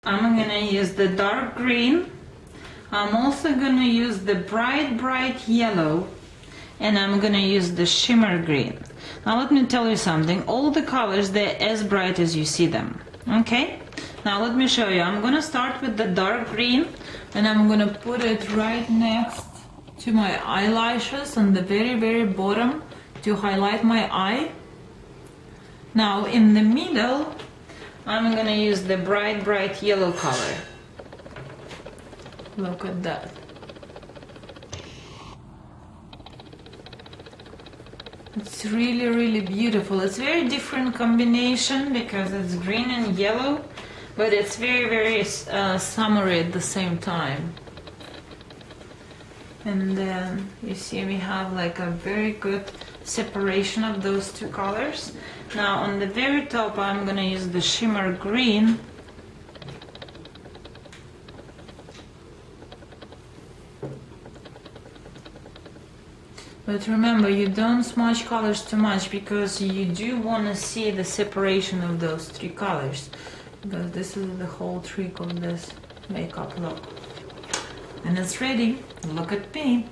I'm gonna use the dark green. I'm also gonna use the bright yellow, and I'm gonna use the shimmer green. Now let me tell you something, all the colors, they're as bright as you see them, okay? Now let me show you. I'm gonna start with the dark green, and I'm gonna put it right next to my eyelashes on the very bottom to highlight my eye. Now in the middle, I'm gonna use the bright yellow color. Look at that. It's really beautiful. It's very different combination because it's green and yellow, but it's very summery at the same time. And then you see we have like a very good separation of those two colors. Now on the very top I'm gonna use the shimmer green. But remember, you don't smudge colors too much because you do want to see the separation of those three colors, because this is the whole trick of this makeup look. And it's ready. Look at me.